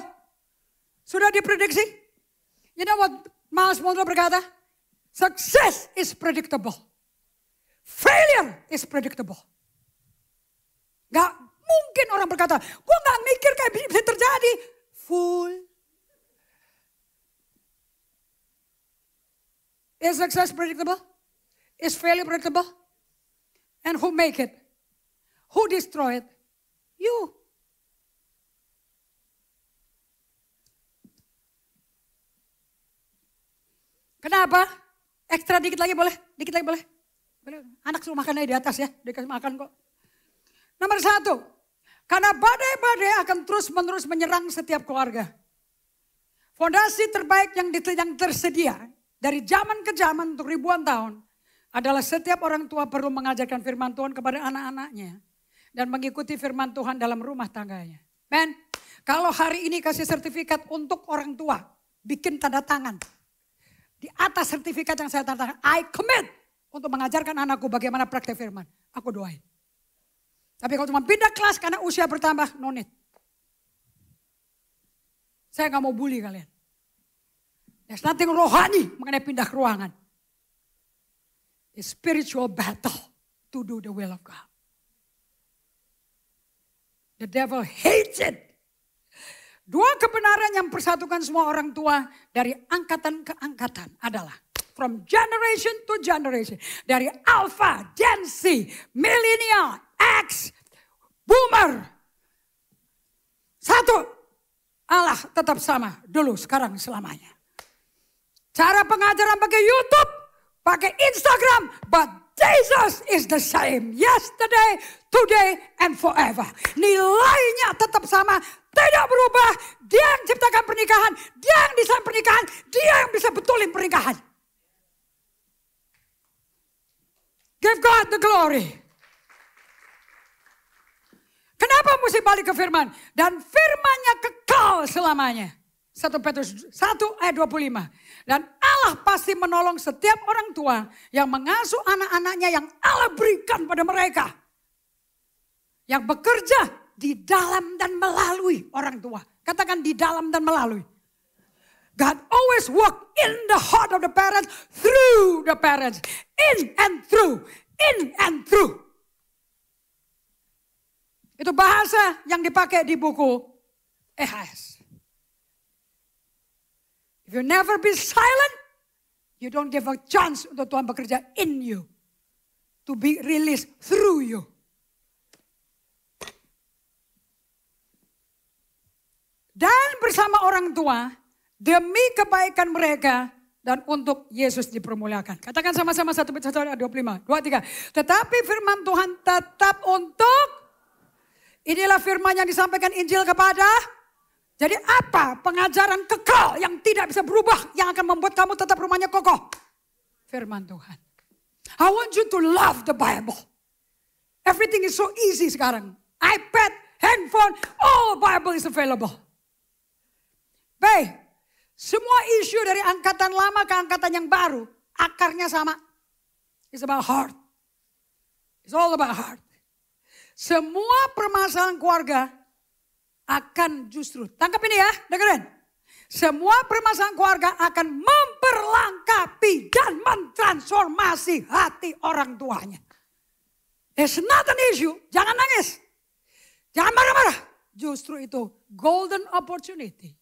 sudah diprediksi? You know what Miles Monroe berkata? Success is predictable. Failure is predictable. Gak mungkin orang berkata, gue gak mikir kayak bisa terjadi. Fool. Is success predictable? Is failure predictable? And who make it? Who destroy it? You. Kenapa? Ekstra dikit lagi boleh? Dikit lagi boleh? Anak suruh makan aja di atas ya, dikasih makan kok. Nomor 1, karena badai-badai akan terus-menerus menyerang setiap keluarga. Fondasi terbaik yang tersedia dari zaman ke zaman untuk ribuan tahun adalah setiap orang tua perlu mengajarkan firman Tuhan kepada anak-anaknya dan mengikuti firman Tuhan dalam rumah tangganya. Men, kalau hari ini kasih sertifikat untuk orang tua, bikin tanda tangan. Di atas sertifikat yang saya tanda tangan, I commit untuk mengajarkan anakku bagaimana praktek firman. Aku doain. Tapi kalau cuma pindah kelas karena usia bertambah, no need. Saya gak mau bully kalian. There's nothing rohani mengenai pindah ke ruangan. It's spiritual battle to do the will of God. The devil hates it. 2 kebenaran yang persatukan semua orang tua dari angkatan ke angkatan adalah from generation to generation. Dari Alpha, Gen Z, Millennial, X, Boomer. Satu, Allah tetap sama dulu, sekarang, selamanya. Cara pengajaran pakai YouTube, pakai Instagram, but Jesus is the same yesterday, today, and forever. Nilainya tetap sama, tidak berubah. Dia yang ciptakan pernikahan, dia yang desain pernikahan, dia yang bisa betulin pernikahan. Give God the glory. Kenapa mesti balik ke firman? Dan firmannya kekal selamanya. 1 Petrus 1 ayat 25. Dan Allah pasti menolong setiap orang tua yang mengasuh anak-anaknya yang Allah berikan pada mereka. Yang bekerja di dalam dan melalui orang tua. Katakan di dalam dan melalui. God always work in the heart of the parents, through the parents. In and through. In and through. Itu bahasa yang dipakai di buku EHS. If you never be silent, you don't give a chance untuk Tuhan bekerja in you. To be released through you. Dan bersama orang tua, demi kebaikan mereka dan untuk Yesus dipermuliakan. Katakan sama-sama 1 Petrus 1 ayat 25. 2, 3. Tetapi firman Tuhan tetap untuk, inilah firman yang disampaikan Injil kepada. Jadi apa pengajaran kekal yang tidak bisa berubah, yang akan membuat kamu tetap rumahnya kokoh? Firman Tuhan. I want you to love the Bible. Everything is so easy sekarang. iPad, handphone, all Bible is available. Semua isu dari angkatan lama ke angkatan yang baru, akarnya sama. It's about heart. It's all about heart. Semua permasalahan keluarga akan justru, tangkap ini ya, dengerin. Semua permasalahan keluarga akan memperlengkapi dan mentransformasi hati orang tuanya. It's not an issue, jangan nangis. Jangan marah-marah. Justru itu golden opportunity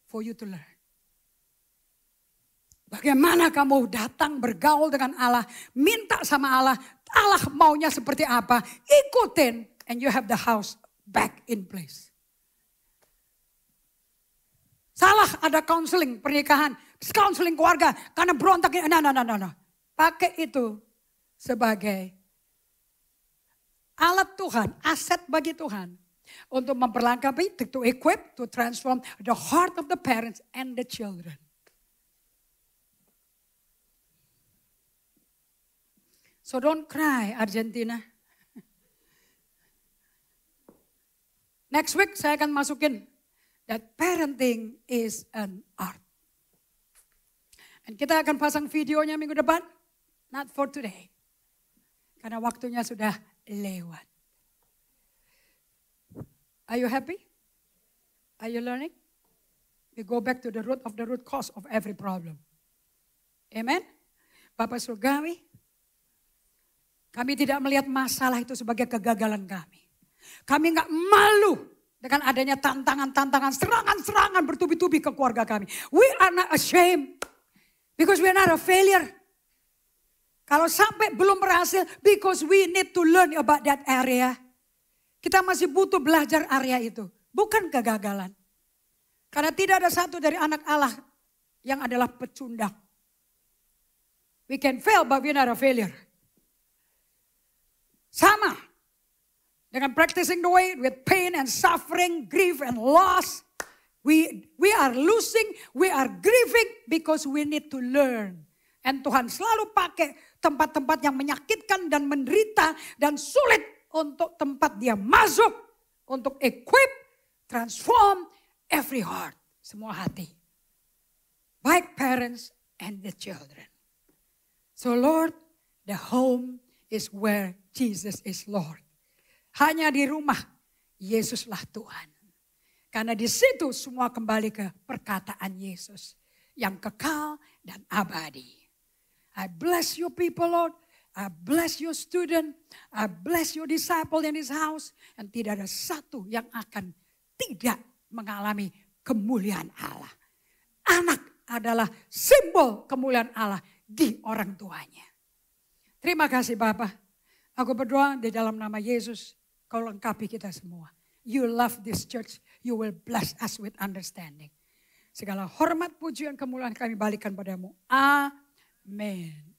for you to learn. Bagaimana kamu datang bergaul dengan Allah, minta sama Allah, Allah maunya seperti apa, ikutin, and you have the house back in place. Salah ada counseling pernikahan, counseling keluarga karena berontak. No. Pakai itu sebagai alat Tuhan, aset bagi Tuhan untuk memperlengkapi, to equip, to transform the heart of the parents and the children. So don't cry, Argentina. Next week saya akan masukin that parenting is an art. Dan kita akan pasang videonya minggu depan. Not for today. Karena waktunya sudah lewat. Are you happy? Are you learning? We go back to the root cause of every problem. Amen? Bapak Surgawi, kami tidak melihat masalah itu sebagai kegagalan kami. Kami enggak malu dengan adanya tantangan-tantangan, serangan-serangan bertubi-tubi ke keluarga kami. We are not ashamed. Because we are not a failure. Kalau sampai belum berhasil, because we need to learn about that area. Kita masih butuh belajar area itu. Bukan kegagalan. Karena tidak ada satu dari anak Allah yang adalah pecundang. We can fail, but we are not a failure. Sama. Dengan practicing the way with pain and suffering, grief and loss. We are losing, we are grieving because we need to learn. And Tuhan selalu pakai tempat-tempat yang menyakitkan dan menderita dan sulit untuk tempat dia masuk. Untuk equip, transform every heart. Semua hati. Baik parents and the children. So Lord, the home is where Jesus is Lord. Hanya di rumah, Yesuslah Tuhan. Karena di situ semua kembali ke perkataan Yesus. Yang kekal dan abadi. I bless you people, Lord. I bless your student. I bless your disciple in this house. Dan tidak ada satu yang akan tidak mengalami kemuliaan Allah. Anak adalah simbol kemuliaan Allah di orang tuanya. Terima kasih Bapak. Aku berdoa di dalam nama Yesus, Kau lengkapi kita semua. You love this church, you will bless us with understanding. Segala hormat, pujian, kemuliaan kami balikan padamu. Amin.